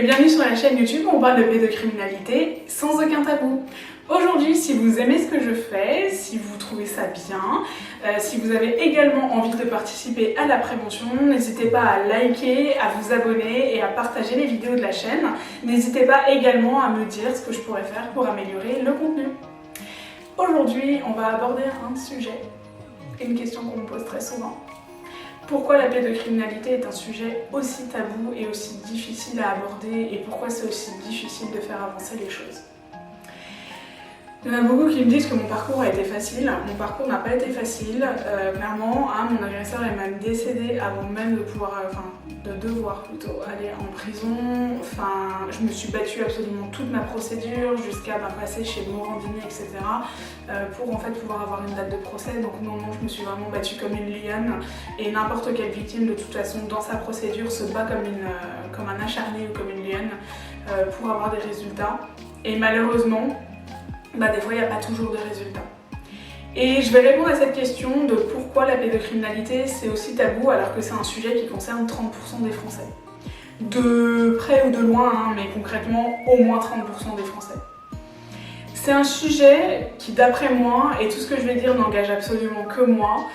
et bienvenue sur la chaîne YouTube où on parle de pédocriminalité sans aucun tabou. Aujourd'hui, si vous aimez ce que je fais, si vous trouvez ça bien, si vous avez également envie de participer à la prévention, n'hésitez pas à liker, à vous abonner et à partager les vidéos de la chaîne. N'hésitez pas également à me dire ce que je pourrais faire pour améliorer le contenu. Aujourd'hui, on va aborder un sujet, une question qu'on me pose très souvent. Pourquoi la pédocriminalité est un sujet aussi tabou et aussi difficile à aborder et pourquoi c'est aussi difficile de faire avancer les choses? Il y en a beaucoup qui me disent que mon parcours a été facile. Mon parcours n'a pas été facile. Clairement, mon agresseur est même décédé avant même de devoir aller en prison. Je me suis battue absolument toute ma procédure jusqu'à passer chez Morandini, etc. Pour en fait pouvoir avoir une date de procès. Donc non, je me suis vraiment battue comme une lionne. Et n'importe quelle victime, de toute façon, dans sa procédure, se bat comme un acharné ou comme une lionne pour avoir des résultats. Et malheureusement, des fois, il n'y a pas toujours de résultats. Et je vais répondre à cette question de pourquoi la pédocriminalité c'est aussi tabou alors que c'est un sujet qui concerne 30% des Français. De près ou de loin, mais concrètement au moins 30% des Français. C'est un sujet qui, d'après moi, et tout ce que je vais dire n'engage absolument que moi,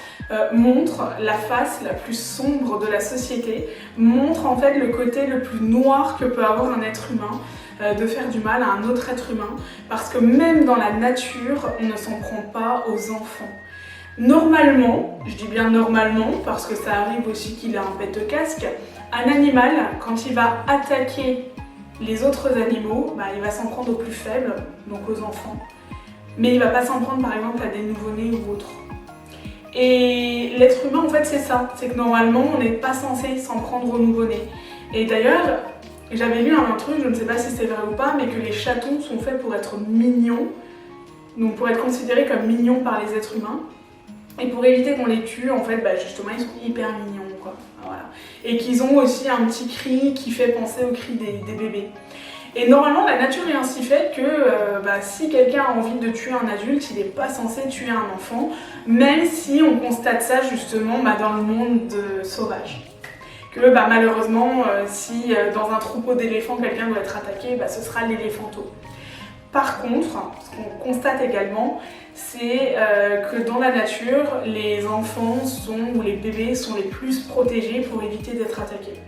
montre la face la plus sombre de la société, montre en fait le côté le plus noir que peut avoir un être humain, de faire du mal à un autre être humain, parce que même dans la nature, on ne s'en prend pas aux enfants. Normalement, je dis bien normalement, parce que ça arrive aussi qu'il ait un pet de casque, un animal, quand il va attaquer les autres animaux, il va s'en prendre aux plus faibles, donc aux enfants. Mais il va pas s'en prendre par exemple à des nouveau-nés ou autres. Et l'être humain en fait c'est ça, c'est que normalement on n'est pas censé s'en prendre aux nouveau-nés. Et d'ailleurs, j'avais lu un truc, je ne sais pas si c'est vrai ou pas, mais que les chatons sont faits pour être mignons, donc pour être considérés comme mignons par les êtres humains. Et pour éviter qu'on les tue, en fait, justement, ils sont hyper mignons, quoi. Voilà. Et qu'ils ont aussi un petit cri qui fait penser au cri des bébés. Et normalement, la nature est ainsi faite que si quelqu'un a envie de tuer un adulte, il n'est pas censé tuer un enfant, même si on constate ça justement dans le monde sauvage. Que malheureusement, si dans un troupeau d'éléphants, quelqu'un doit être attaqué, ce sera l'éléphanteau. Par contre, ce qu'on constate également, c'est que dans la nature, les enfants ou les bébés sont les plus protégés pour éviter d'être attaqués.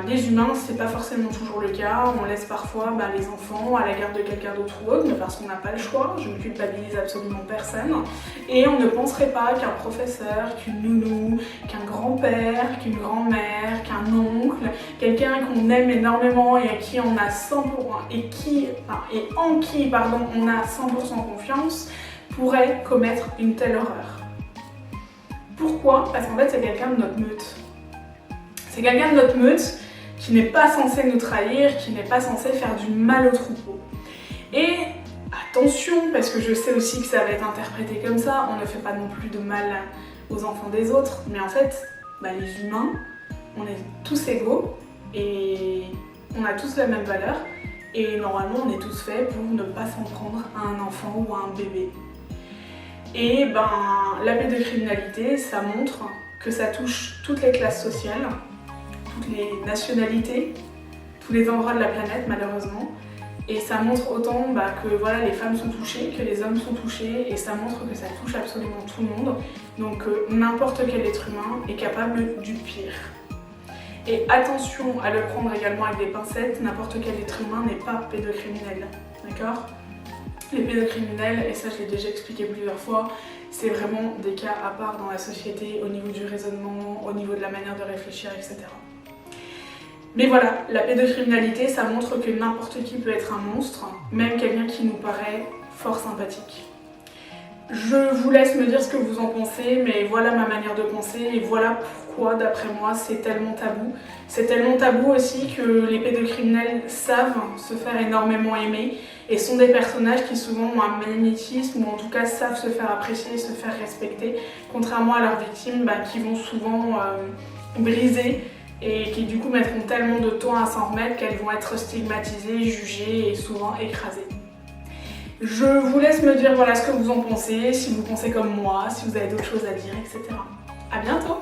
Les humains, c'est pas forcément toujours le cas, on laisse parfois les enfants à la garde de quelqu'un d'autre ou autre, mais parce qu'on n'a pas le choix, je ne culpabilise absolument personne, et on ne penserait pas qu'un professeur, qu'une nounou, qu'un grand-père, qu'une grand-mère, qu'un oncle, quelqu'un qu'on aime énormément et à qui on a 100% en qui on a 100% confiance, pourrait commettre une telle horreur. Pourquoi? Parce qu'en fait c'est quelqu'un de notre meute. C'est quelqu'un de notre meute qui n'est pas censé nous trahir, qui n'est pas censé faire du mal au troupeau. Et attention, parce que je sais aussi que ça va être interprété comme ça, on ne fait pas non plus de mal aux enfants des autres, mais en fait, les humains, on est tous égaux et on a tous la même valeur et normalement on est tous faits pour ne pas s'en prendre à un enfant ou à un bébé. Et la pédocriminalité, ça montre que ça touche toutes les classes sociales, toutes les nationalités, tous les endroits de la planète malheureusement. Et ça montre autant que les femmes sont touchées, que les hommes sont touchés, et ça montre que ça touche absolument tout le monde. Donc n'importe quel être humain est capable du pire. Et attention à le prendre également avec des pincettes, n'importe quel être humain n'est pas pédocriminel, d'accord ? Les pédocriminels, et ça je l'ai déjà expliqué plusieurs fois, c'est vraiment des cas à part dans la société, au niveau du raisonnement, au niveau de la manière de réfléchir, etc. Mais voilà, la pédocriminalité, ça montre que n'importe qui peut être un monstre, même quelqu'un qui nous paraît fort sympathique. Je vous laisse me dire ce que vous en pensez, mais voilà ma manière de penser et voilà pourquoi, d'après moi, c'est tellement tabou. C'est tellement tabou aussi que les pédocriminels savent se faire énormément aimer et sont des personnages qui souvent ont un magnétisme ou en tout cas savent se faire apprécier et se faire respecter, contrairement à leurs victimes qui vont souvent briser et qui du coup mettront tellement de temps à s'en remettre qu'elles vont être stigmatisées, jugées et souvent écrasées. Je vous laisse me dire ce que vous en pensez, si vous pensez comme moi, si vous avez d'autres choses à dire, etc. À bientôt!